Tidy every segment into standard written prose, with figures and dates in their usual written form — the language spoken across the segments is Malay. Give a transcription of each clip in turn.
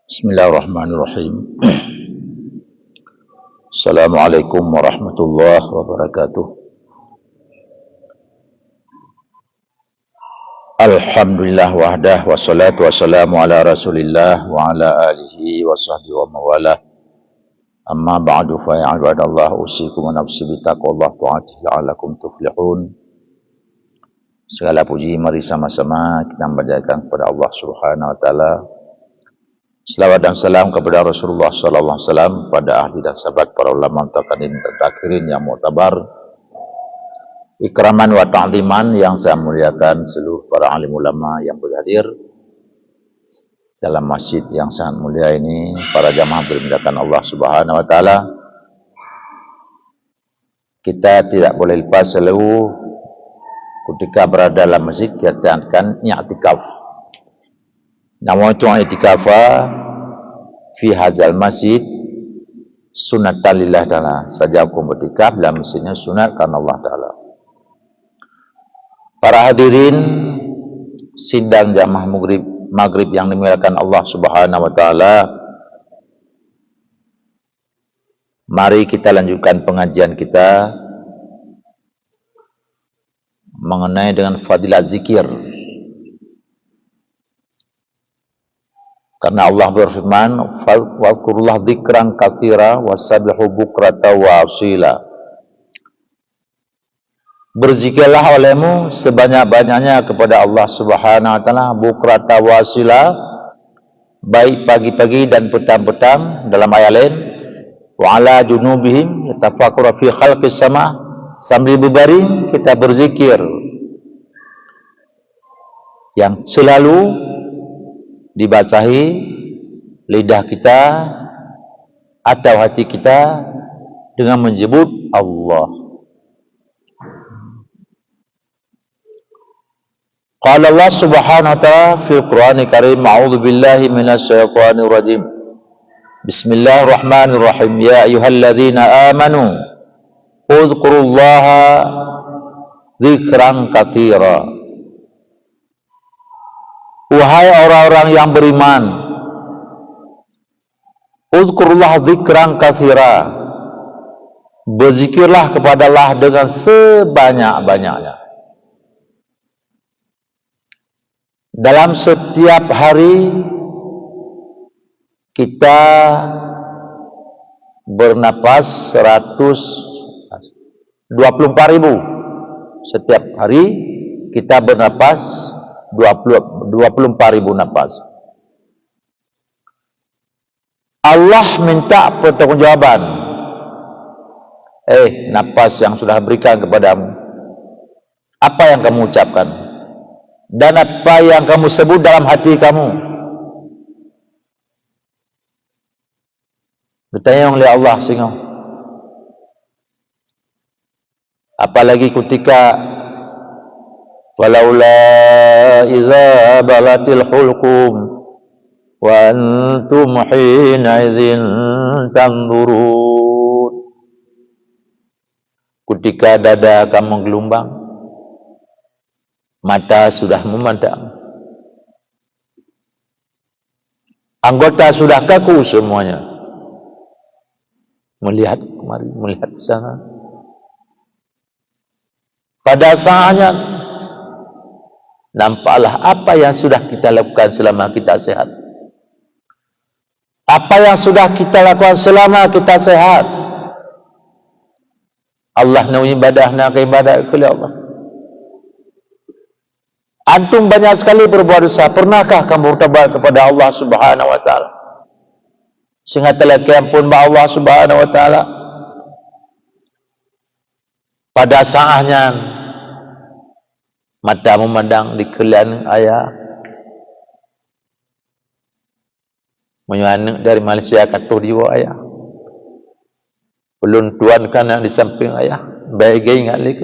Bismillahirrahmanirrahim. Assalamualaikum warahmatullahi wabarakatuh. Alhamdulillah wahdah wassalatu wassalamu ala rasulillah wa ala alihi wa sahbihi wa mawalah. Amma ba'du fa ya ibadallah usikum wa nafsi bitaqwallah ta'atihi la'alakum tuflihun. Segala puji mari sama-sama kita membacakan kepada Allah Subhanahu wa taala. Selawat dan salam kepada Rasulullah sallallahu alaihi wasallam, pada ahli dan sahabat para ulama mutaqaddim terdakhirin yang mu'tabar. Ikraman wa ta'ziman yang saya muliakan seluruh para alim ulama yang berhadir dalam masjid yang sangat mulia ini, para jamaah dimuliakan Allah Subhanahu wa taala. Kita tidak boleh lepas selalu ketika berada dalam masjid kita akan i'tikaf. Nawaitu i'tikafa fi hadzal masjid sunnatan lillah ta'ala. Saja aku beriktikaf dalam masjidnya sunat karena Allah Ta'ala. Para hadirin sidang jamaah maghrib yang dimuliakan Allah Subhanahu wa taala, mari kita lanjutkan pengajian kita mengenai dengan fadilat zikir. Karena Allah berfirman, "Wadhkurullah dzikran katsira wasabbihu bukrata wa asila." Berzikirlah olehmu sebanyak-banyaknya kepada Allah Subhanahu wa taala, bukrata wa asila, baik pagi-pagi dan petang-petang. Dalam ayat lain, wa ala junubihim yatafakkaru fi khalqis sama, sambil berbaring kita berzikir. Yang selalu dibasahi lidah kita atau hati kita dengan menyebut Allah. Qala Allah Subhanahu wa ta'ala fil Qur'anil Karim, a'udzu billahi minasy syaithanir rajim. Bismillahirrahmanirrahim. Ya ayyuhalladzina amanu udhkurullaha dzikran katsira. Wahai orang-orang yang beriman, udhkurullah dzikran katsira, berzikirlah kepada Allah dengan sebanyak-banyaknya. Dalam setiap hari kita bernapas 124.000. Setiap hari kita bernapas 24.000 napas. Allah minta pertanggungjawaban. Napas yang sudah berikan kepadamu, apa yang kamu ucapkan dan apa yang kamu sebut dalam hati kamu? Bertanya oleh Allah sehingga apalagi ketika walaula idza balatil hulqum wa antum hina idzin tanzurun. Ketika dada kamu gelombang, mata sudah memandang, anggota sudah kaku semuanya, melihat kemari, melihat ke sana. Pada saatnya nampaklah apa yang sudah kita lakukan selama kita sehat. Apa yang sudah kita lakukan selama kita sehat. Allah nak ibadah, nak ibadah kepada Allah. Antum banyak sekali berbuat dosa. Pernahkah kamu bertobat kepada Allah Subhanahu wa taala? Sehingga telah ampun Allah Subhanahu wa taala. Pada saatnya mata memandang di kelian ayah, menyuanak dari Malaysia katuh jiwa ayah, belum tuan kan di samping ayah, baik gay ingat lagi.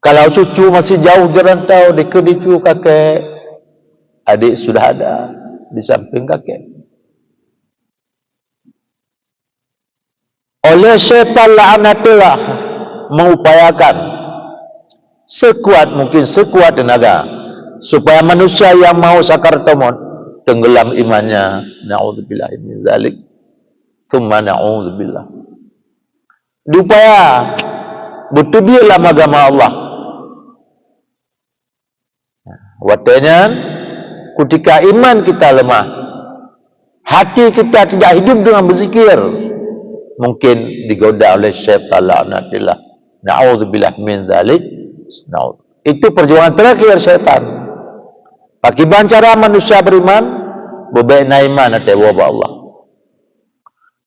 Kalau cucu masih jauh jerantau, dicu kakek, adik sudah ada di samping kakek. Oleh syaitan la'anatullah mengupayakan sekuat mungkin, sekuat tenaga, supaya manusia yang mau sakaratul maut tenggelam imannya. Na'udzubillah min dzalik. Tsumma na'udzubillah. Supaya betul dia dalam agama Allah. Watanya ketika iman kita lemah, hati kita tidak hidup dengan berzikir, mungkin digoda oleh syaitan la'natillah. Na'udzubillah min dzalik. Itu perjuangan terakhir syaitan. Akibat cara manusia beriman, bebaik na iman atas wabah Allah.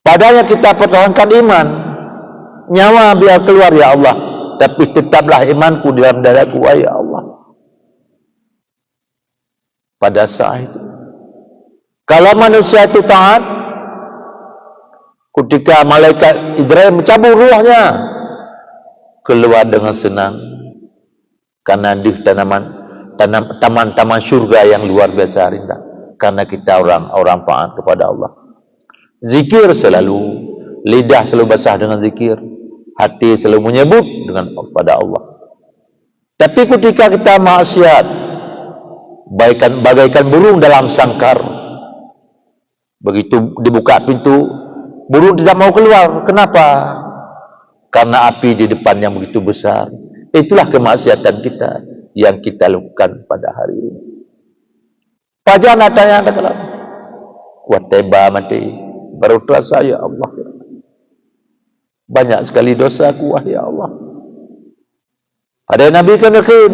Padahal kita pertahankan iman, nyawa biar keluar ya Allah, tapi tetaplah imanku di dalam dadaku ya Allah. Pada saat itu, kalau manusia itu taat, ketika malaikat Israel mencabut ruhnya, keluar dengan senang, karena di taman-taman syurga yang luar biasa indah. Karena kita orang taat kepada Allah. Zikir selalu, lidah selalu basah dengan zikir, hati selalu menyebut dengan kepada Allah. Tapi ketika kita maksiat, bagaikan burung dalam sangkar, begitu dibuka pintu, burung tidak mau keluar. Kenapa? Karena api di depan yang begitu besar. Itulah kemaksiatan kita yang kita lakukan pada hari ini. Pajan adanya ada dalam wateba mati baru terasa ya Allah. Banyak sekali dosaku ya Allah. Ada Nabi kan yakin,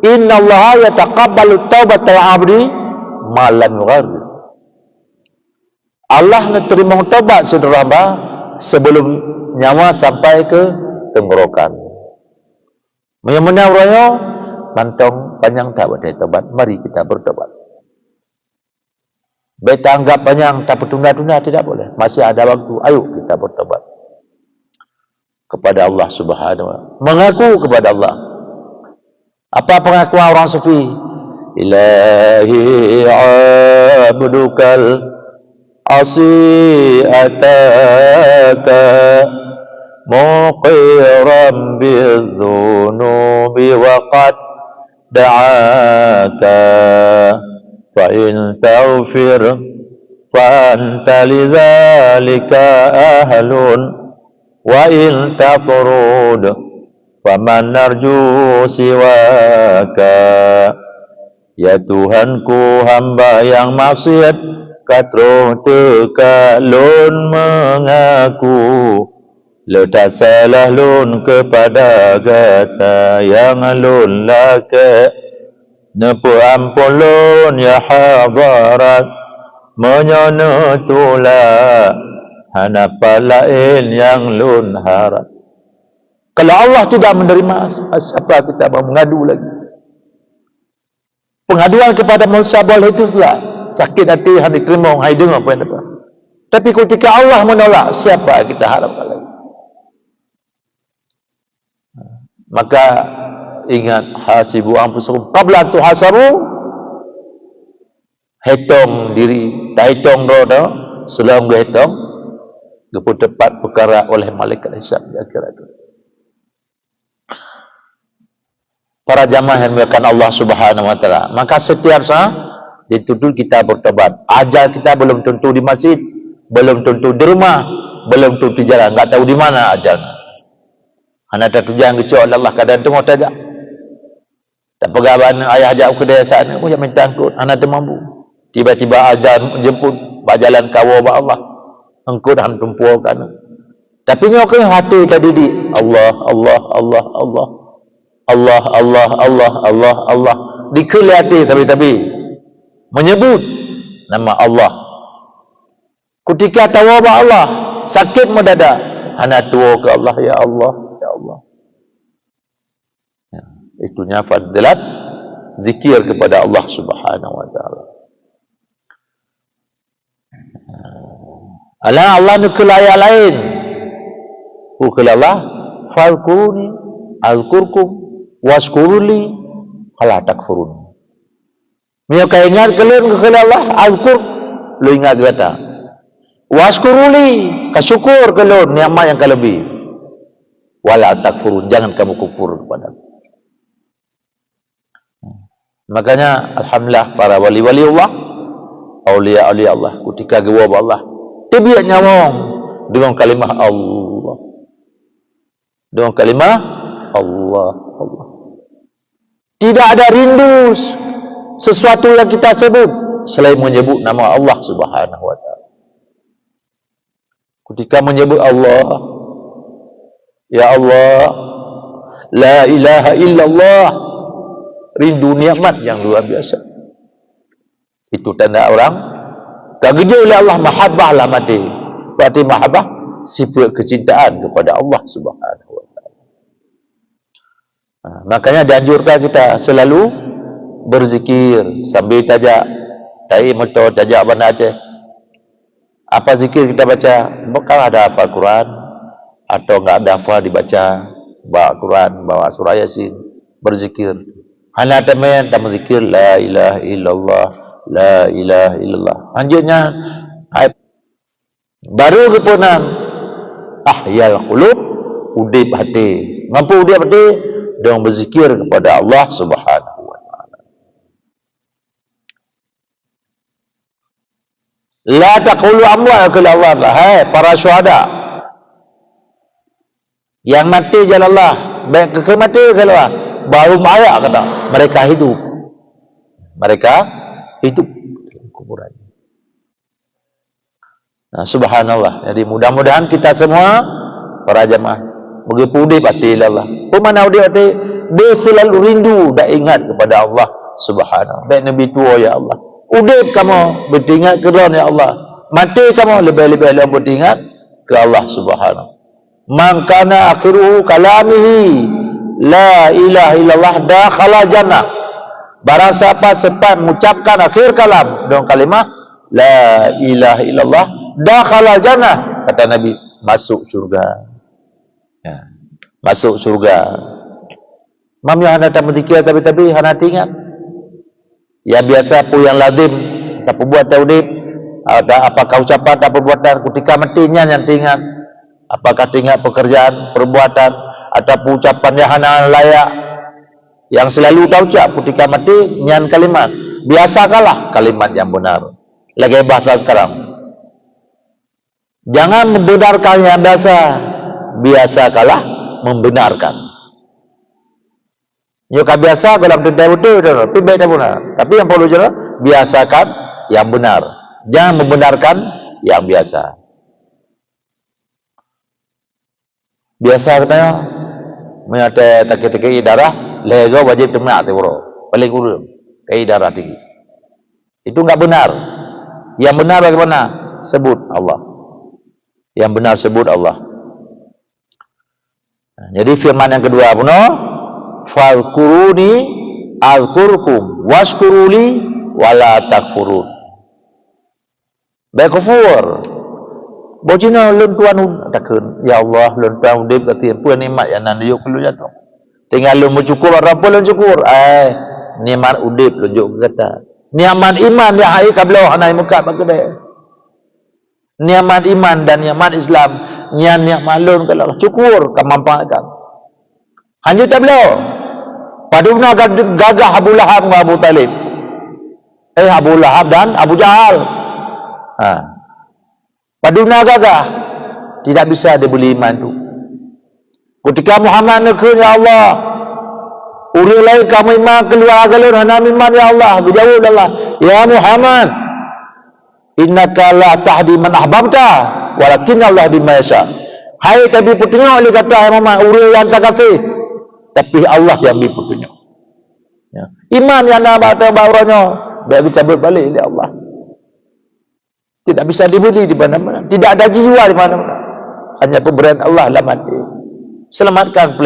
Inna Allah yataqabbalu taubatal abdi ma lam yughargir. Allah menerima taubat saudara hamba sebelum nyawa sampai ke tenggorokan. Menyamanya royo mantong panjang tak berdebat tobat. Mari kita bertobat. Beta anggap panjang tak bertunda-tunda, tidak boleh. Masih ada waktu. Ayo kita bertobat kepada Allah Subhanahu wa taala. Mengaku kepada Allah. Apa pengakuan orang sufi? Ilahi abdukal asi ataka muqiran bidzunubi wa qad da'aka fa in taghfir fa anta lidzalika ahlun wa in taqrud fa man narju siwaka. Ya Tuhanku, hamba yang maksiat katro teka lun mengaku letak salah lun kepada kata yang lun laka nepu ampun lun ya hadarat menyono tula hanapa lain yang lun harap. Kalau Allah tidak menerima, siapa kita mau mengadu lagi? Pengaduan kepada manusia boleh itu telah sakit hati yang diterima hai dengar apa yang dapat. Tapi ketika Allah menolak, siapa kita harapkan lagi? Maka ingat, hasibu anfusakum qabla tuhasabu. Hitung diri, tak hitung roda, sebelum hitung, geput tepat perkara oleh malaikat hisab di akhirat itu. Para jamaah yang dimuliakan Allah Subhanahu wa taala, maka setiap saat dituntut kita bertobat. Ajal kita belum tentu di masjid, belum tentu di rumah, belum tentu di jalan, enggak tahu di mana ajalnya. Anak tak tujuan kecuali Allah kadang tengok saja. Tak pegaban ayah ajak ke desa sana, aku yang minta angkut, anak tak mampu. Tiba-tiba ajal jemput berjalan kawa ba Allah. Angkut han tumpukan. Tapi nyok hati ka didik, Allah Allah Allah Allah. Allah Allah Allah Allah Allah dikelihati tapi menyebut nama Allah. Ketika tawabah Allah sakit mendadak, anak tua ke Allah, ya Allah ya Allah. Ya, itunya fadilat zikir kepada Allah Subhanahu wa taala. Allah nukul ayat lain. Ukul Allah falkuruni alkurkum waskuruli ala takfurun. Mia kaingat kalian kepada Allah azkur lu ingat kata. Waskuruli kasyukur kalian nikmat yang kelebih. Wala takfurun, jangan kamu kufur kepada aku. Makanya alhamdulillah para wali-wali Allah, aulia-aulia Allah, ketika gewab Allah, tibiat nyawang dengan kalimah Allah. Dengan kalimah Allah, Allah. Tidak ada rindu sesuatu yang kita sebut selain menyebut nama Allah Subhanahu wa taala. Ketika menyebut Allah, ya Allah, la ilaha illallah, rindu nikmat yang luar biasa. Itu tanda orang kageja oleh Allah, mahabbah lah mati. Berarti mahabbah sifat kecintaan kepada Allah Subhanahu wa taala. Makanya dianjurkan kita selalu berzikir sambil tajak, tai motor tajak Banda Aceh. Apa zikir kita baca? Bukan ada hafal Quran atau enggak ada hafal dibaca, bawa Quran, bawa surah Yasin, berzikir. Hana temen tak berzikir la ilaha illallah, la ilaha illallah. Lanjutnya baru kepunan ahyal qulub, udip hati. Mampu udip hati dengan berzikir kepada Allah Subhanahu wa taala. La taqulu amwat kepada Allah. Hai para syuhada yang mati jalan Allah, baik ke mati ke Allah, baru ayat kata mereka hidup. Mereka hidup dalam kuburan. Nah, subhanallah. Jadi mudah-mudahan kita semua para jemaah begitu udip hati Allah. Pemana udip hati, dia selalu rindu dan ingat kepada Allah Subhanahu. Baik Nabi tua ya Allah. Udip kamu beringat ke Allah ya Allah. Mati kamu lebih-lebih beringat ke Allah Subhanahu. Man kana akhiru kalamihi la ilaha illallah dakhala jannah. Barang siapa sempat mengucapkan akhir kalam dengan kalimah la ilaha illallah dakhala jannah, kata Nabi, masuk surga. Ya, masuk surga. Mam yang anda tak berzikir tapi hana ingat. Ya biasa pun yang lazim tak perbuat taudib, ada apakah ucapan tak perbuatan ketika matinya yang ingat. Apakah ingat pekerjaan, perbuatan ataupun ucapan yang hana layak yang selalu tak ucap ketika mati nyan kalimat. Biasakanlah kalimat yang benar. Lagi bahasa sekarang. Jangan membenarkan yang biasa. Biasakanlah membenarkan. Nyuka biasa dalam tindak betul, tapi baik tak benar. Tapi yang perlu jelas, biasakan yang benar. Jangan membenarkan yang biasa. Biasa katanya, menyata tak-tak darah, lega wajib temak tewro. Paling kurang, darah tinggi. Itu enggak benar. Yang benar bagaimana? Sebut Allah. Yang benar sebut Allah. Nah, jadi firman yang kedua puno, fadhkuruni azkurkum washkuruli wala takfurun. Baik kufur. Bojina lun tuan takun. Ya Allah, lun tuan udip kata puan nikmat yang nan yuk perlu jatuh. Tinggal lun bersyukur orang pun lun syukur. Nikmat udip lun juk kata. Nikmat iman yang hai kablau anai muka bakade. Nikmat iman dan nikmat Islam, nyan nikmat lun kalau syukur kemampuan. Hanya tablau. Paduna gagah Abu Lahab dan Abu Talib. Abu Lahab dan Abu Jahal. Paduna gagah. Tidak bisa dia beli iman tu. Ketika Muhammad nekun ya Allah, uri lain kamu iman keluar galun hana iman ya Allah, berjauh Allah. Ya Muhammad, innaka la tahdi man ahbabta, walakin Allah di ma yasha. Hai tapi petengok dia kata Muhammad, uri yang tak kafir. Tapi Allah yang beri petunjuk. Ya. Iman yang nak bawa-bawanya, biar cabut balik oleh Allah. Tidak bisa dibeli di mana-mana. Tidak ada jiwa di mana-mana. Hanya pemberian Allah lah mati. Selamatkan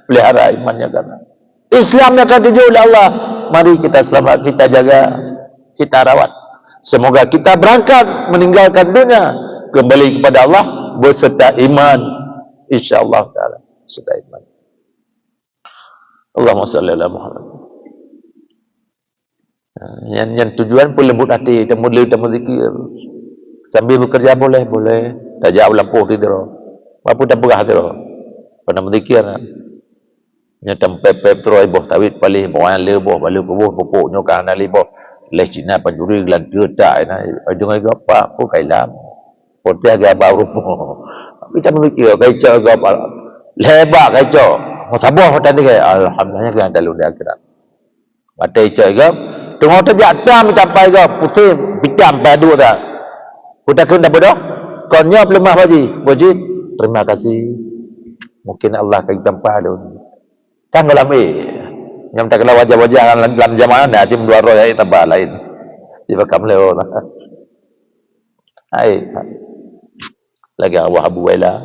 pelihara imannya karena Islam yang akan dijual oleh Allah. Mari kita selamat, kita jaga, kita rawat. Semoga kita berangkat meninggalkan dunia, kembali kepada Allah berserta iman. InsyaAllah ta'ala serta iman. Allahumma salli ala Muhammad. Yang tujuan pun lembut hati, temu zikir. Sambil bekerja boleh. Dah jauh lampu tidur. Apa dah berah tidur. Pernah berzikir. nya tempe petrol boh tawit palih boan le boh balu boh popok nyo kan ali boh leh Cina panjuri lan getak na ajung ai apa pun kai lam potia ga baru kita mikir kai cak ga lebat kai cak mo saboh tadi kai alhamdulillah kan dalu di akhirat batai cak ga tengok terjak tam sampai ga pusing bicam padu dah putak kun dah bodoh konnya lemah baji terima kasih mungkin Allah akan tampak dulu kan dalam yang tak kena wajah-wajah dalam jamaah dah cim dua roh ai tambah lain dibakam leo lah ai lagi awak abu wala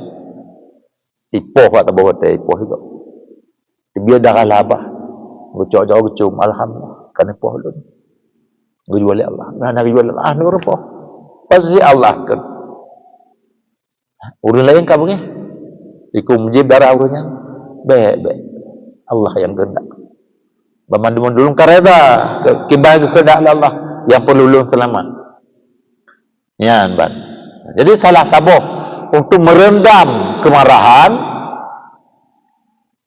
ipoh kat tabah hotel ipoh juga dia dah kalah bah gocok jauh gocum alhamdulillah kan ipoh dulu jual Allah nak jual Allah nur ipoh pasti Allah kan urang lain ka bungi ikum jib darah urangnya baik Allah yang kehendak Bamandu dulung kareda kibah kehendak Allah yang perlu ulun selamat. Ya, ban. Jadi salah saboh untuk merendam kemarahan,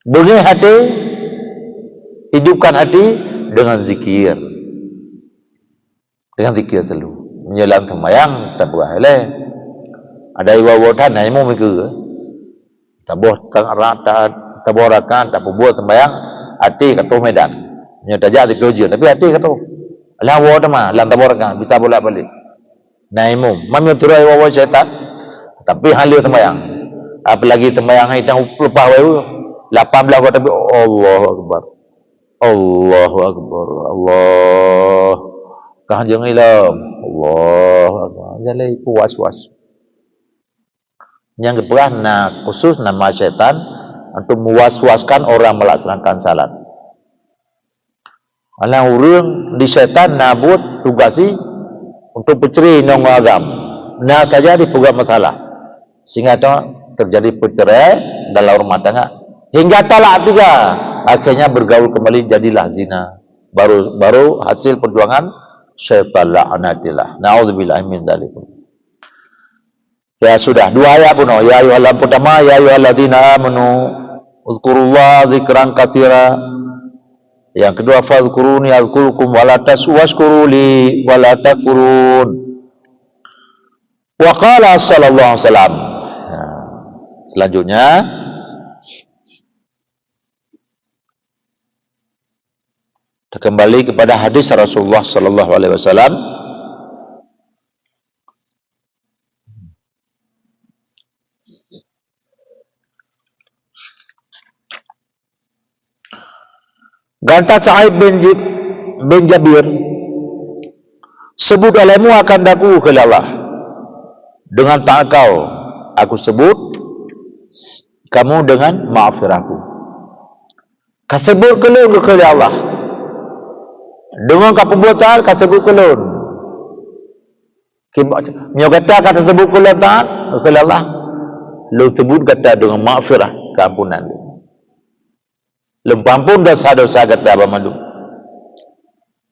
bunyi hati, hidupkan hati dengan zikir. Dengan zikir selalu. Menyelam sembahyang tak buah le. Ada iwawotan hanya mikir. Taboh taborakan tak buat sembahyang hati kata medan. Nya tajak di kerja tapi hati kata lah wa mah lam taborakan bisa bolak-balik. Naimum mami turai wa syaitan tapi halu sembahyang. Apalagi sembahyang hitang lepas wae 18 waktu tapi Allahu akbar. Allahu akbar. Allah kahjeng ilam. Allahu akbar. Jalai puas-puas. Yang keberana khusus nama syaitan untuk mewas-waskan orang melaksanakan salat. Alang urang di syaitan nabut tugasi untuk bercerai nong agam. Nah saja di program masalah. Sehingga terjadi perceraian dalam rumah tangga hingga talak 3. Akhirnya bergaul kembali jadilah zina. Baru hasil perjuangan syaitan la'anatillah. Na'udzubillah min dzalik. Ya sudah 2 ayat pun ya ayyuhal pertama ya ayyuhalladzina amanu uzkurullah dzikran katsira. Yang kedua fazkuruni azkurukum wala taswashkuruli wala takfurun. Wa qala sallallahu alaihi wasallam. Selanjutnya kita kembali kepada hadis Rasulullah sallallahu alaihi wasallam. Ganta Sa'id bin Jabir sebut alamu akan daku ke Allah dengan tak kau aku sebut kamu dengan maafir aku kasebut kelun ke Allah dengan kaperbuatan kasebut kelun nyo kata kata sebut kelun taat ke Allah lu sebut kata dengan maafirah keampunan lempampun dosa-dosa kata Bamandu.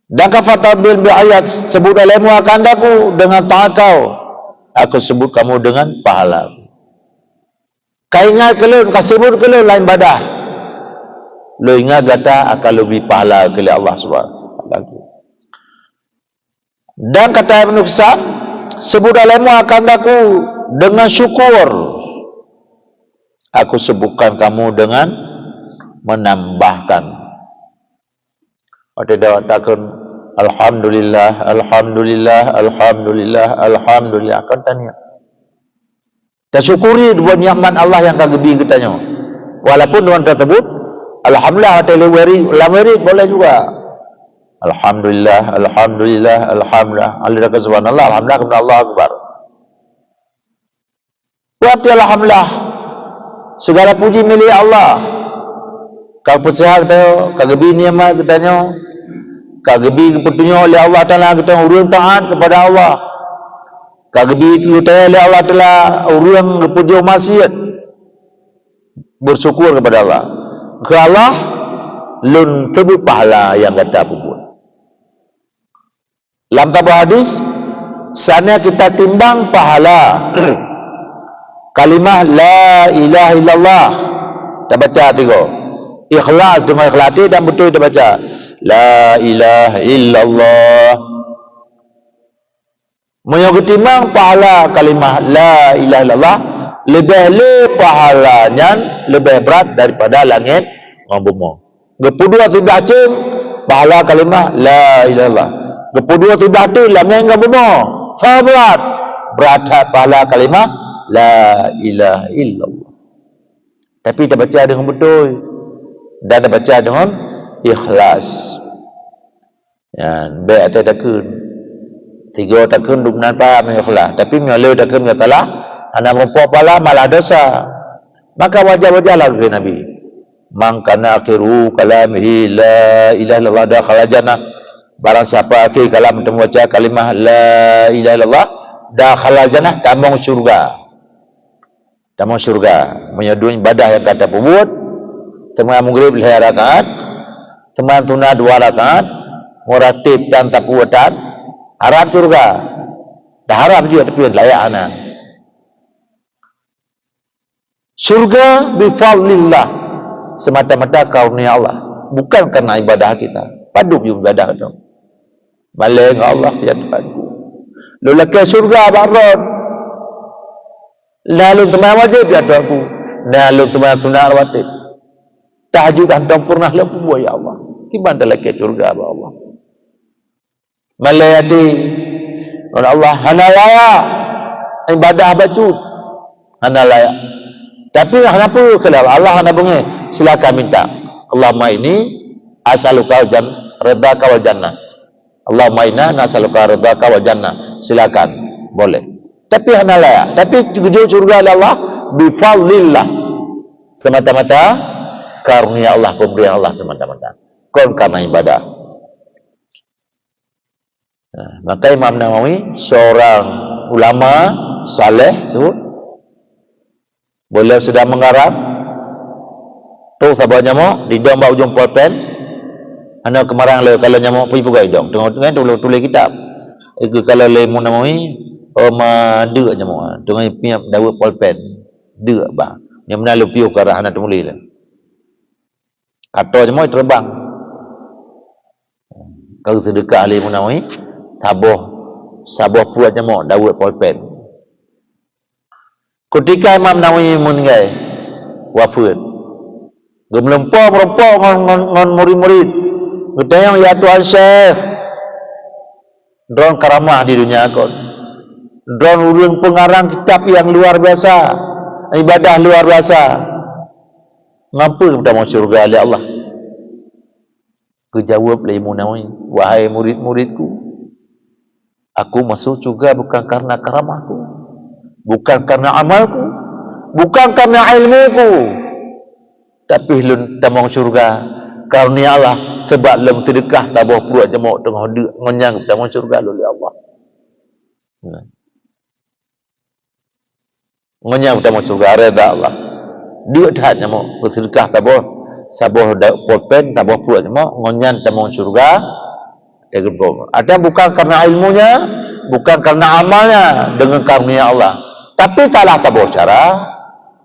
Dan kafata bil ayat sebut alamu akan daku dengan taat kau. Aku sebut kamu dengan pahala. Kau ingat kelun, kau sebut kelun lain badah. Lo ingat kata akan lebih pahala kepada Allah SWT. Dan kata Ibn Qusam, sebut alamu akan daku dengan syukur. Aku sebutkan kamu dengan menambahkan. Ada dawatakan alhamdulillah alhamdulillah alhamdulillah alhamdulillah akan tanya. Tersyukuri dua nikmat Allah yang kagebi katanya. Walaupun dengan tersebut alhamdulillah atau lameri boleh juga. Alhamdulillah alhamdulillah alhamdulillah alhamdulillah subhanallah alhamdulillah Allah akbar. Wa alhamdulillah segala puji milik Allah. Kau persihat tahu, kagebi nikmat katanya, kagebi kepetunjuk oleh Allah Taala kita urang taat kepada Allah. Kagebi kita oleh Allah Taala urang kepetunjuk maksiat. Bersyukur kepada Allah. Ke Allah lun tebut pahala yang kata buat. Dalam tabah hadis, sana kita timbang pahala kalimah la ilaha illallah. Kita baca 3. Ikhlas dengan ikhlas hati dan betul dia baca la ilaha illallah. Menyogetimang pahala kalimah la ilaha illallah lebih pahalanya lebih berat daripada langit dan bumi. Gepudua tidak cim pahala kalimah la ilaha illallah. Gepudua tidak tu langit dan bumi. Sangat berat pahala kalimah la ilaha illallah. Tapi kita baca dengan betul dan kita baca dengan ikhlas. Ya, baik atas takun. Tiga takun dunan pa mengikhlas. Tapi menyala takun mengatalah anak merupuk pala malah dosa. Maka wajah-wajah lagi Nabi. Man kana akhiru kalamihi la ilaha illallah dakhala jannah. Barang siapa akhir kalam membaca kalimah la ilaha illallah dakhala jannah, tamang syurga. Tamang syurga. Menyadun ibadah yang kata buat. Teman maghrib 2 rakaat. Teman tuna 2 rakaat. Muratib dan tapuatan. Harap syurga. Dah harap juga tapi layak anak. Syurga bifadlillah, semata-mata karunia Allah, bukan karena ibadah kita. Padu juga ibadah kita. Balik Allah ya Tuhanku. Lalu ke syurga baron. Lalu teman wajib ya Tuhanku. Lalu teman tunar wajib. Tahajud dan purnah lempu ya Allah. Gimana lagi syurga ya Allah. Malayadi oleh Allah hanalaya ibadah baju hanalaya. Tapi kenapa kalau Allah hana bunyi silakan minta. Allahumma ini as'aluka ridhaka wal jannah. Allahumma inna nas'aluka ridhaka wal jannah. Silakan boleh. Tapi hanalaya. Tapi tujuan surga Allah bi fadlillah. Semata-mata karunia Allah, pemberian Allah semata-mata. Bukan karena ibadah. Nah, maka Imam Nawawi seorang ulama saleh sebut boleh sedang mengarang tu sabar nyamuk di dong bau ujung pulpen ana kemarang le kalau nyamuk pergi pegai dong tengok-tengok tulis kitab itu kalau le Imam Nawawi ma deuk nyamuk tengok piap dawa pulpen deuk bang yang mana lu piu ke arah anak tulis kata nyamuk terbang kalau sedekah le Imam Nawawi sabuh puat nyamuk dawa pulpen. Ketika Imam Nawawi meninggal wafat, dia melempar dengan murid-murid. Dia ya Tuhan Syekh, drone karamah di dunia kau. Drone ulun pengarang kitab yang luar biasa, ibadah luar biasa. Ngapa kita mau syurga oleh Allah? Kejawab oleh Imam Nawawi, wahai murid-muridku, aku masuk juga bukan karena karamahku, bukan karena amalku, bukan karena ilmuku, tapi lun tamang syurga karunia Allah sebab lem sedekah tabah puak jemauk tengah deuk ngonyang tamang syurga oleh Allah. Ngonyang tamang syurga reda Allah. Deuk dah jemauk bersedekah tabah sabah pulpen tabah puak jemauk ngonyang tamang syurga. Ada bukan karena ilmunya, bukan karena amalnya, dengan karunia Allah. Tapi salah tabuh cara.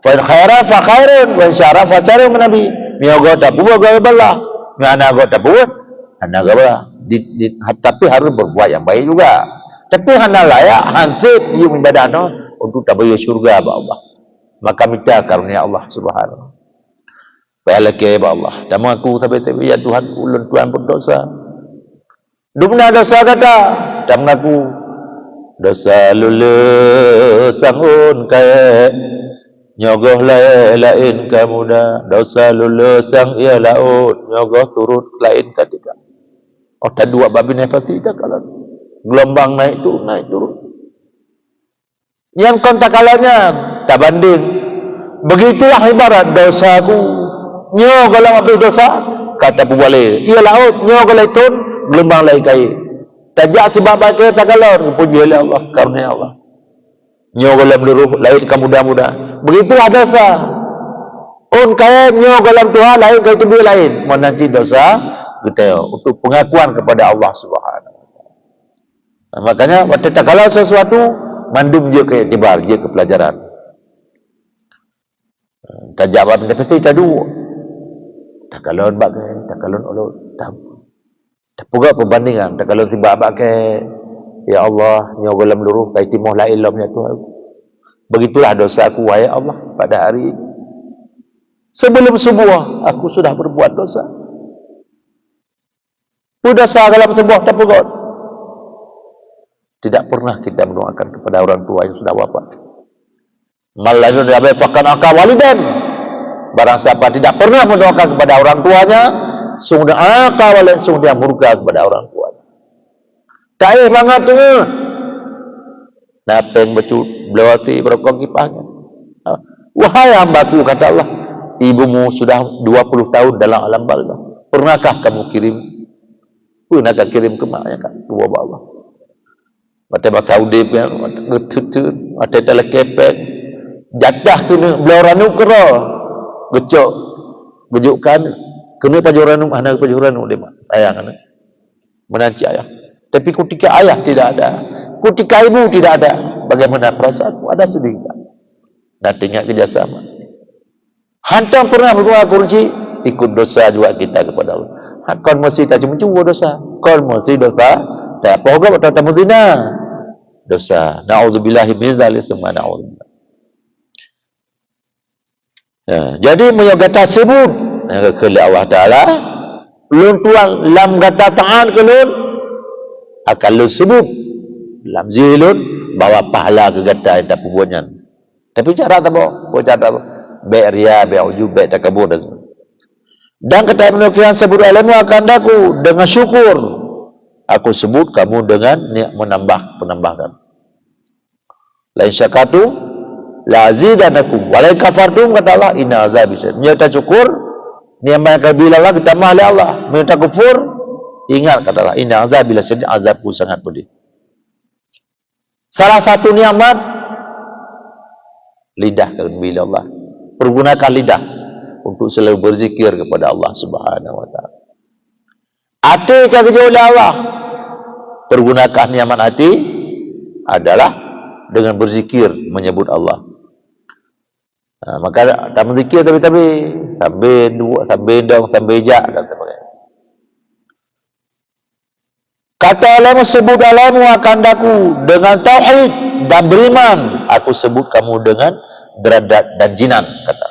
Fa in khairan fa khairun wa in syarra fa syarrun nabi. Miyago tabuh gawe bala. Ngana go tabuh, ana gawe. Tapi harus berbuat yang baik juga. Tapi hana layak hansip yang ibadah no untuk tabuh syurga ba Allah. Maka minta karunia Allah Subhanahu. Balake ba Allah. Tamu aku tapi ya Tuhan ulun Tuhan berdosa. Dumna dosa kata dan mengaku dosa lulus sangun kaya nyogoh lain kamu dah dosa lulus sang ia laut nyogoh turut lain ketika tak dua babi nefati tak kalau gelombang naik turun yang kontak kalanya tak banding begitulah ibarat dosaku nyogoh laut dosa kata pubale ia laut nyogoh laitun gelombang lain kaya tajak sebab baca tagalor puji oleh Allah karunia Allah nyogolam luruh lain ke mudah-mudah begitulah dosa kaya nyogolam Tuhan lain kaya itu lain menanci dosa kita untuk pengakuan kepada Allah Subhanahu wa taala. Makanya waktu tagalor sesuatu mandum je ke iktibar je ke pelajaran tajak bab kita tadu takalon bagai takalon ulun tak puga perbandingan takalon tiba bagai ya Allah nyogolam luruh kai timuh la ilam ya Tuhan. Begitulah dosa aku wahai Allah pada hari ini. Sebelum subuh aku sudah berbuat dosa. Dosa dalam sebuah tak pugot. Tidak pernah kita mendoakan kepada orang tua yang sudah wafat. Malah dabai fakan aka walidan. Barang siapa tidak pernah mendoakan kepada orang tuanya, sungguh aka walid, sungguh dia murka kepada orang tuanya. Tak banget tu. Napeng becut belawati berokong kipahnya. Wahai hambaku, kata Allah, ibumu sudah 20 tahun dalam alam barzah. Pernahkah kamu kirim? Pernahkah kirim ke maknya kan? Dua Allah. Mata-mata udip yang ngetut-tut, mata dalam kepek. Jatah kena beloranu kera. Gecok. Gejukkan. Kena pajuranu, mana pajuranu dia mak. Sayang kan? Menanci ayah. Tapi ketika ayah tidak ada, ketika ibu tidak ada, bagaimana perasaanmu? Ada sedih tak? Nanti ingat kerjasama. Hantam pernah berdoa kunci, ikut dosa juga kita kepada Allah. Kau mesti tak cuma dosa. Kau mesti dosa. Tak apa juga betul tamu zina. Dosa. Na'udzubillahi min dzalik semua na'udzubillah. Ya, jadi menyogata sebut kepada Allah Taala, belum tuan lam kata ta'an kelun akan lu sebut lam zilun bawa pahala ke gata tak perbuatan. Tapi cara tak apa? Cara tak apa? Baik ria, baik ujub, baik takabur dan sebagainya. Dan kata menukian sebut ilmu akan daku dengan syukur. Aku sebut kamu dengan penambahkan. Lain syakatu la azidanakum wa la kafartum, kata Allah inna azabi syadid. Menyata syukur ni'mat kabila Allah ditambah oleh Allah. Menyata kufur ingat, kata Allah inna azabi syadid, azabku sangat pedih. Salah satu nikmat lidah kabila Allah. Pergunakan lidah untuk selalu berzikir kepada Allah Subhanahu wa taala. Hati kerja oleh Allah. Pergunakan nikmat hati adalah dengan berzikir menyebut Allah. Maka tak berzikir tapi sambil dua, sambil dong, sambil jak dan sebagainya. Kata Allah sebut alamu akan daku dengan tauhid dan beriman. Aku sebut kamu dengan derajat dan jinan, kata.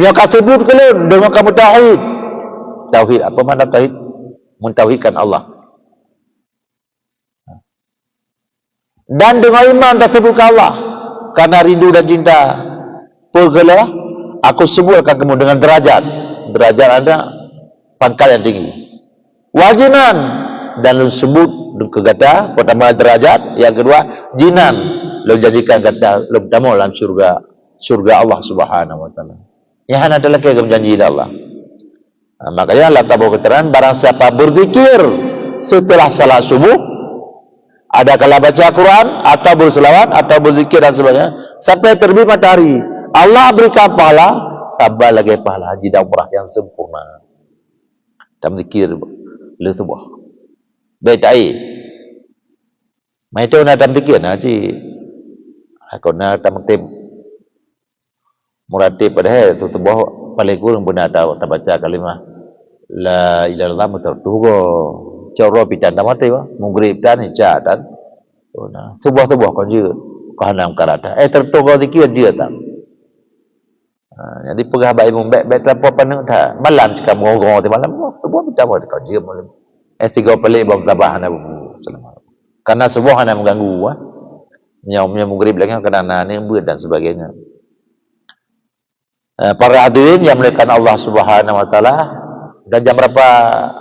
Maka sebut kalian dengan kamu tauhid. Tauhid apa makna tauhid? Mentauhidkan Allah. Dan dengan iman tersebut ke Allah karena rindu dan cinta. Pergelah aku sebut akan kamu dengan derajat. Derajat ada pangkat yang tinggi. Wajinan dan lu sebut kata pertama derajat, yang kedua jinan. Lu jadikan kata lu pertama dalam surga Allah Subhanahu wa taala. Yang adalah kayak janji Allah. Makanya Allah tahu keterangan barang siapa berzikir setelah salat subuh, ada kala baca Quran atau berselawat atau berzikir dan sebagainya sampai terbit matahari, Allah berikan pahala sabar lagi pahala haji dan umrah yang sempurna. Dan zikir le subuh. Baik ai. Mai tu nak zikir na haji. Aku nak tamtim. Muratib padahal tu subuh paling kurang benar tahu tak baca kalimah la ilaha illallah mutartugo. Coro pitan mati wa mughrib dan isya dan subuh-subuh kau je kau hanam karata tertugo zikir je tak. Jadi pegah baik baik terlampau penuh dah malam cakap ngorong di malam subuh macam mana kau je malam tiga pelik bab sabah hana karena subuh hana mengganggu nyamnya mughrib lagi kerana ni ber dan sebagainya. Para hadirin yang melihat Allah Subhanahu wa taala, dan jam berapa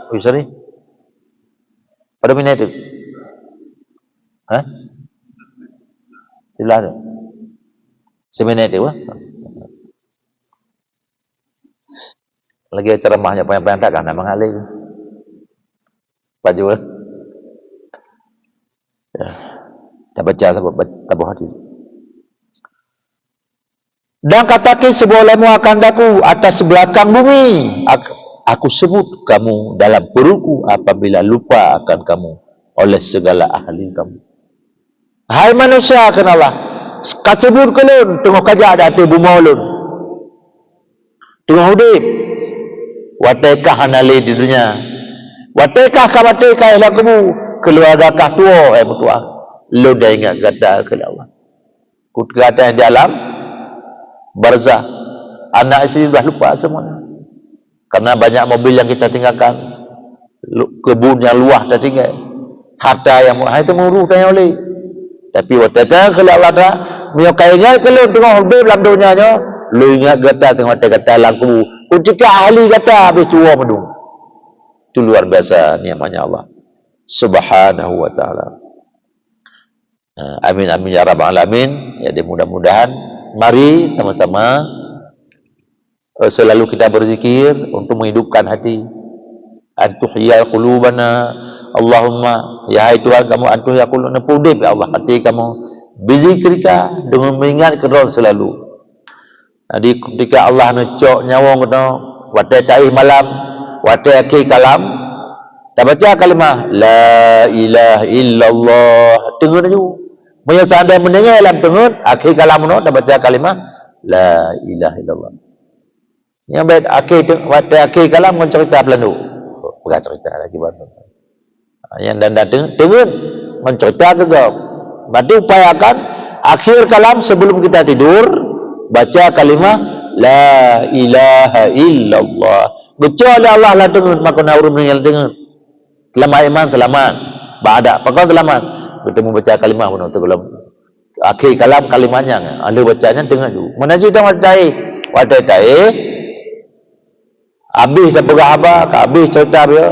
Ustaz ni? Pada minit itu. Sebelah tu. Seminit itu. Lagi ceramahnya panjang-panjang tak kan nak mengalir. Baju. Ya. Tak baca tabah hati. Dan katakan sebuah lemu akan daku atas belakang bumi. Aku sebut kamu dalam perutku apabila lupa akan kamu oleh segala ahli kamu. Hai manusia kenalah. Kasebut kelun tengok kaja ada tu bumi ulun. Tengok hudip. watekah hanali di dunia, watekah kawatekah ilah kubu, keluarga kah tua bertuah, lu dah ingat kata ke Allah. Kata yang di alam barzah, anak isteri dah lupa semuanya, karena banyak mobil yang kita tinggalkan, kebun yang luah dah tinggal, harta yang itu muru tanya oleh. Tapi watekah ke Allah dah, menyukai ingat kalau tengok lebih dalam dunia nya, lu ingat kata tengok kata lagu. Ketika ahli kata habis tua mendung. Itu luar biasa niatnya Allah Subhanahu wa ta'ala. Amin amin ya rabbal alamin. Jadi mudah-mudahan mari sama-sama selalu kita berzikir untuk menghidupkan hati. Antuhiyal qulubana Allahumma, ya hai Tuhan kamu antuhiyal qulubana, pudip ya Allah hati kamu bizikrika, dengan mengingat kedua selalu. Jadi ketika Allah necok nyawang kena watai taih malam, watai akhir kalam, dah baca kalimah la ilaha illallah, dengar je. Mereka sadar mendengar dalam dengar akhir kalam no, dah baca kalimah la ilaha illallah. Yang baik akhir watai akhir kalam mencerita pelandu. Bukan cerita lagi baru. Yang dan dengar mencerita juga. Berarti upayakan akhir kalam sebelum kita tidur baca kalimah la ilaha illallah. Kecuali Allah lah dengar, maka naurun yang dengar. Selamat iman, selamat. Ba'da, pakau selamat. Kita membaca kalimah pun untuk kalam. Akhir kalam kalimahnya. Ada bacanya dengar dulu. Mana cerita wadah ta'i. Habis dah bergahabar, habis cerita dia.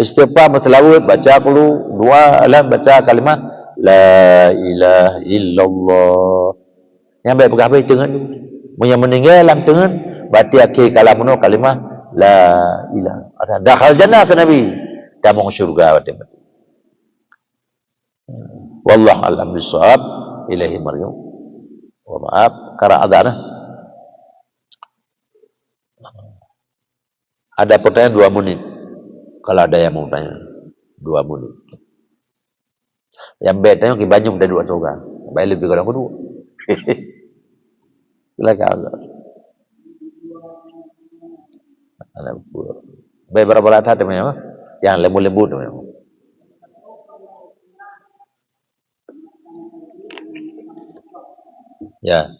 Istighfar berselawat, baca dulu dua alam, baca kalimah la ilaha illallah. Yang baik bergahabar dengar dulu. Yang meninggal dalam dengar, berarti akhir kalam no kalimah la ilaha. Ada dakhal jannah ke Nabi. Kamu syurga berarti. Wallahu a'lam bishawab. Ilahi maryam. Wa maaf karena adana. Ada pertanyaan 2 menit. Kalau ada yang mau tanya 2 menit. Yang bedanya ki banyak dari 2 surga. Baik lebih kalau kedua. Silakan Allah. Anak buah. Baik berapa rata teman-teman? Yang lembu-lembu teman-teman. Ya.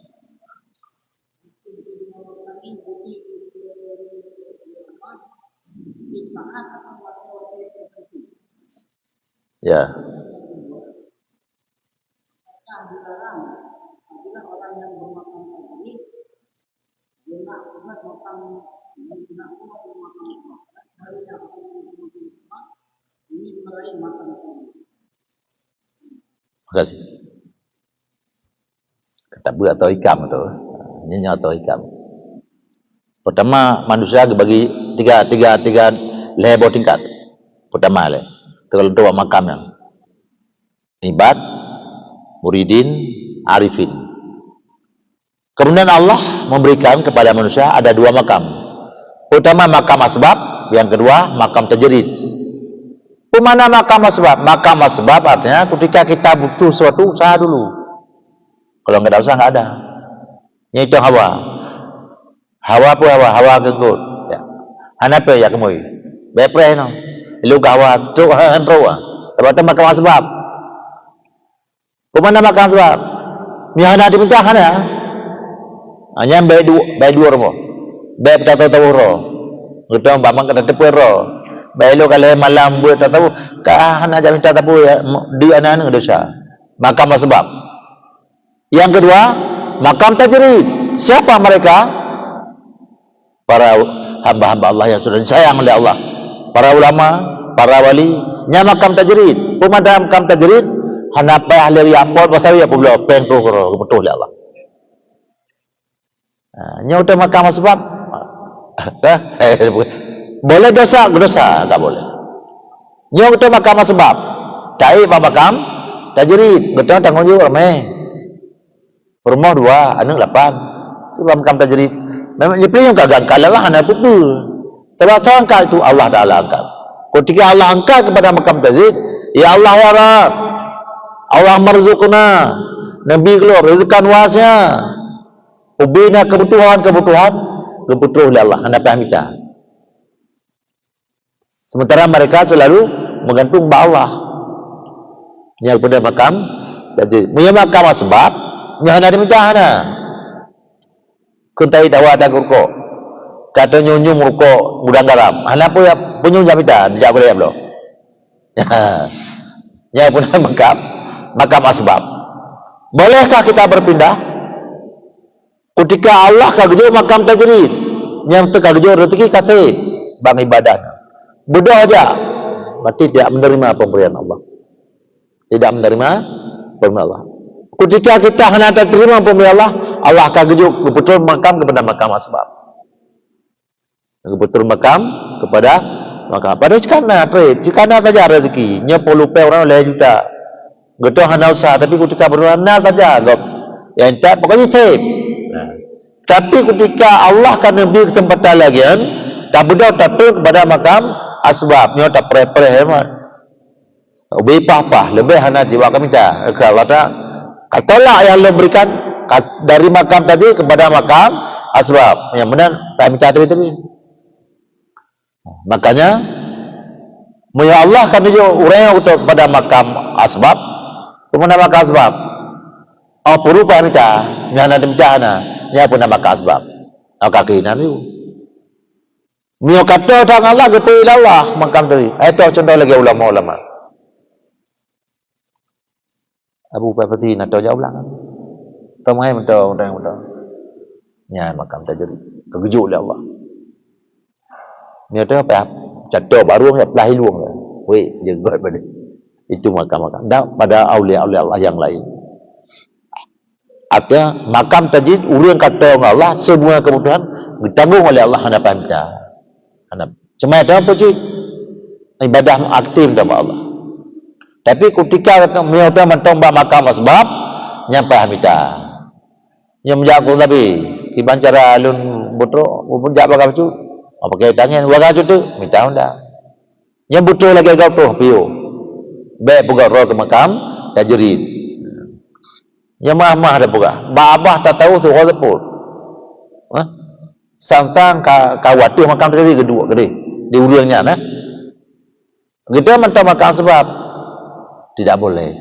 Ya. Terima kasih. Ketabu atau ikam tu, nyenyak atau ikam. Pertama manusia dibagi tiga level tingkat. Pertama le, kalau dua makamnya, ibad, muridin, arifin. Kemudian Allah memberikan kepada manusia ada 2 makam. Pertama makam asbab, yang kedua makam tajrid. Mana makam asbab? Makam asbab artinya ketika kita butuh sesuatu usaha dulu. Kalau nggak ada usaha nggak ada. Ini itu hawa. Hawa pun hawa kegut. Ya. Hanape ya kemui. Bepre no. Lu gawa tu hanroa. Tapi makam asbab. Mana makam asbab? Miana diminta hana. Hanya baik dua romo. Baik tahu ro. Kita bamang kata tepu ro. Baik lu kalau malam buat tahu kah hana jangan minta tahu ya dia anak dosa. Makam asbab. Yang kedua, makam tajrid. Siapa mereka? Para hamba-hamba Allah yang sudah disayang oleh Allah. Para ulama, para wali, nya makam tajrid. Pemadam makam tajrid, hana payah ahli yapot pasal ya pula pengko betul oleh Allah. Nya udah makam asbab. Boleh dosa, tak boleh. Nya udah makam asbab. Taib makam tajrid, betul tanggung jawab Rumah 2, anak 8. Itu makam tajrid. Memang dia pilih yang kagak kalah anak putu. Sebab angkat itu Allah Ta'ala angkat. Ketika Allah angkat kepada makam tajrid, ya Allah ya Rabb, Allah marzukna, Nabi keluar rizkan wasnya, ubina kebutuhan oleh Allah, anda paham kita. Sementara mereka selalu menggantung pada Allah. Yang pada makam tajrid. Punya makam asbab, punya hana diminta hana. Kuntai dawa ada kurko. Kata nyunyum rukuk gudang garam. Hana pun ya punyung jamita, tidak boleh belum. Ya punya makam asbab. Bolehkah kita berpindah? Ketika Allah kagjo makam tajrid, yang terkagjo rezeki kata bang ibadah. Berdoa aja, berarti tidak menerima pemberian Allah. Tidak menerima pemberian Allah. Ketika kita hendak terima pemberian Allah, Allah akan gejuk betul makam kepada makam asbab. Betul makam kepada makam. Pada cikana saja rezeki. Nya perlu pe orang oleh juta. Geto hana usah, tapi ketika berdoa saja gop. Yang tak pokoknya save. Tapi ketika Allah akan memberi kesempatan lagi kan, tak berdoa tatuk kepada makam asbab. Nya tak pre-pre hemat. Lebih apa lebih hana jiwa kami dah. Kalau tak katalah yang Allah berikan dari makam tadi kepada makam asbab. Yang benar tak minta tadi. Makanya ya Allah kan dia orang untuk pada makam asbab. Kepada makam asbab. Oh puru pa minta, nyana minta na, nya pun makam asbab. Oh kakinan tu. Mio kata tang Allah getu Allah makam tadi. Itu contoh lagi ulama-ulama. Abu Bakar nak tahu jauh lah. Tahu mai mentau orang mentau. Nya makam tajrid. Kegejuk oleh Allah. Ni ada apa? Catok baru nak pelahi luang. Weh, jegot pada. Itu makam-makam. Dan pada aulia-aulia Allah yang lain. Ada makam tajrid urang kata Allah semua kebutuhan ditanggung oleh Allah hadapan kita. Cuma ada apa cik? Ibadah aktif kepada Allah. Tapi ketika mereka mentombak makam asbab, nyampe hamita. Yang menjaga tapi iban cara alun botro, pun jak bakal cu. Apa pakai tangan waga cu tu, minta unda. Yang botro lagi kau tu piu. Baik buka roh ke makam tajrid. Yang mah ada buka. Babah tak tahu tu kau sepul. Santang kawatu makam tajrid kedua gede. Di urangnya nah. Kita mentang makam sebab tidak boleh.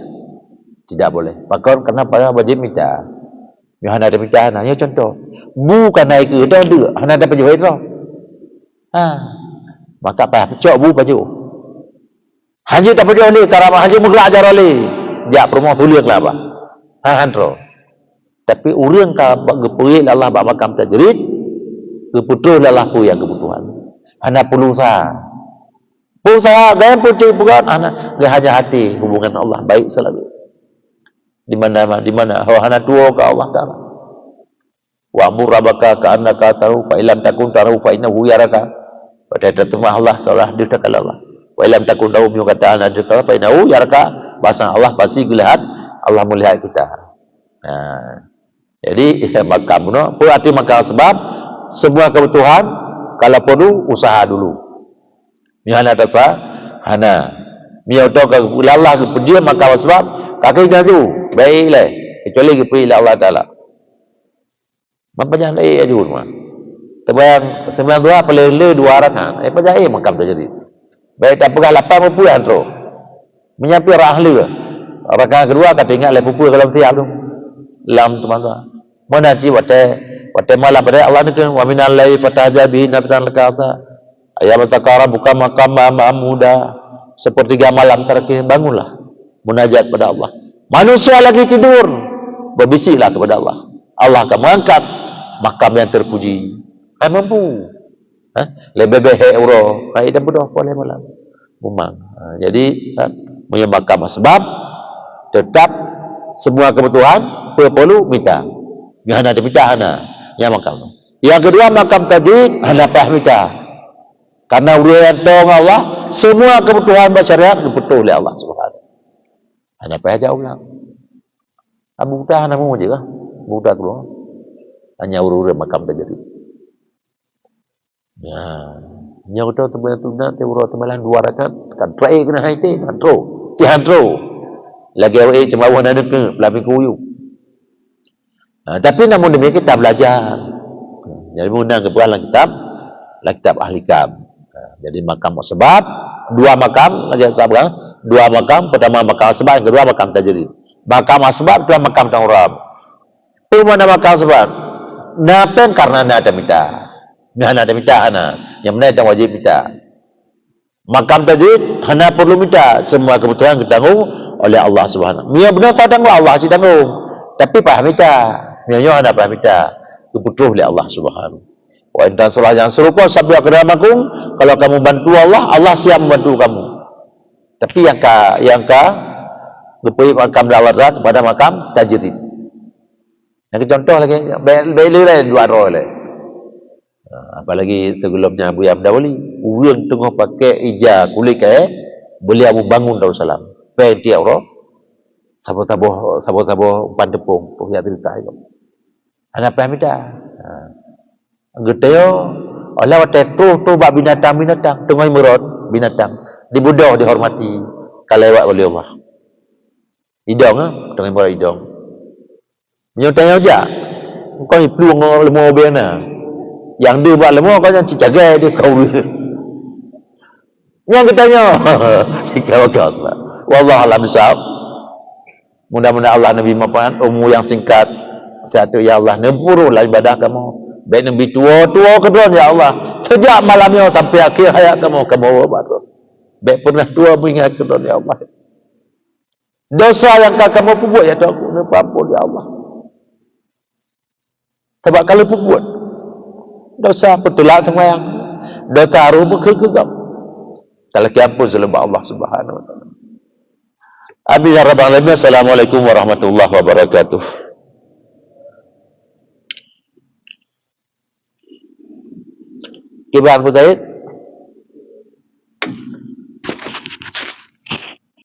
Tidak boleh. Pakon kenapa wajib minta. Yang hana ada minta hanya contoh. Bukan naik ke dah ada. Hana ada baju itu. Maka apa? Cok bu baju. Haji tak baju ni, karamah haji mula ajar oleh. Jak promo tuliak lah apa. Handro. Tapi urang ka gepui Allah bak makam tajrid, keputus Allah pu yang kebutuhan. Hana perlu usaha. Usaha gaya putih bukan anak hanya hati hubungan Allah baik selalu. Di mana hana tua ke Allah Taala. Wa amur rabbaka ka annaka tahu fa illam takun tahu fa innahu yaraka. Pada datanglah Allah seolah dia dekat Allah. Wa illam takun tahu bi kata ana dekat fa innahu yaraka. Bahasa Allah pasti melihat, Allah melihat kita. Jadi makam no, berarti makam sebab semua kebutuhan kalau perlu usaha dulu. Mihana kata hana mia to ka Allah ke dia maka sebab kaki dah tu baiklah kecuali ke pilih Allah Taala mampanya ajur mah tebayang 92 pelele 2 rakaat pajai makam terjadi baik tak pegang 80 antro menyampi rahli rakaat kedua kata ingat le pupu kalau tiap tu lam teman-teman mana ci wate malam pada Allah ni wa minal lai fatajabi nabtan lakata ayam takara buka makam muda sepertiga malam terakhir bangunlah munajat pada Allah. Manusia lagi tidur berbisiklah kepada Allah. Allah akan mengangkat makam yang terpuji. Mampu. Lebih baik euro. Itu bodoh boleh malam. Memang. Jadi punya makam sebab tetap semua kebutuhan perlu minta. Yang hana diminta hana. Yang makam. Yang kedua makam tajrid hana pah minta. Karena urian tong Allah, semua kebutuhan masyarakat dipenuhi oleh Allah Subhanahu. Hanya payah jauh lah. Abu Dah nama je lah. Abu Dah keluar. Hanya urian makam terjadi. Ya, yang kita tebal-tebal teuro tebalan 2 rakaat kan try kena haite antro. Cihantro. Lagi awak cuma awak nak ke pelapik kuyu. Tapi namun demikian kita belajar. Jadi mengundang ke kitab ahli kam. Jadi makam sebab dua makam, dua makam, pertama makam asbab, yang kedua makam tajrid. Makam asbab, kedua makam tangrab. Mana makam asbab? Napen karena ada minta. Hana ada minta hana. Yang mana yang wajib minta. Makam tajrid hana perlu minta. Semua kebutuhan ditanggung oleh Allah Subhanahu. Mia benar tak tanggung Allah sih tanggung. Tapi paham minta. Mia hana paham minta. Kebutuhan oleh Allah Subhanahu. Wa intan salah yang serupa sabda kedamakum, kalau kamu bantu Allah, Allah siap membantu kamu. Tapi yang berpergi makam dawat kepada makam tajrid. Yang contoh lagi, beli lain dua roh lain. Apalagi tergolongnya Abu Yam Dawali, urang tengah pakai ija kulit boleh Abu bangun Darussalam. Penti roh, sabo umpan tepung, punya cerita itu. Anak paham dah. Geteo, Allah waktu tu bab binatang tengah merot binatang dibudah dihormati kalewat oleh Allah. Hidung tengah merot hidung. Nyotanya aja. Kau ni peluang lemah bena. Yang dia buat lemah kau yang cicagai dia kau. Yang katanya jika kau sebab. Wallahu a'lam bishawab. Mudah-mudahan Allah Nabi maafkan umur yang singkat. Satu ya Allah nempurulah ibadah kamu. Baik Nabi tua kedua ya Allah. Sejak malamnya sampai akhir hayat kamu buat. Baik pernah tua mengingat kedua ya Allah. Dosa yang kamu perbuat ya Tuhan, ampun ya Allah. Sebab kalau perbuat dosa petulak sembahyang, dosa harum berkegam. Kalau kiampun selepas Allah Subhanahu wa taala. Abi ya rabbal alamin. Assalamualaikum warahmatullahi wabarakatuh. Gimana Abu Zaid?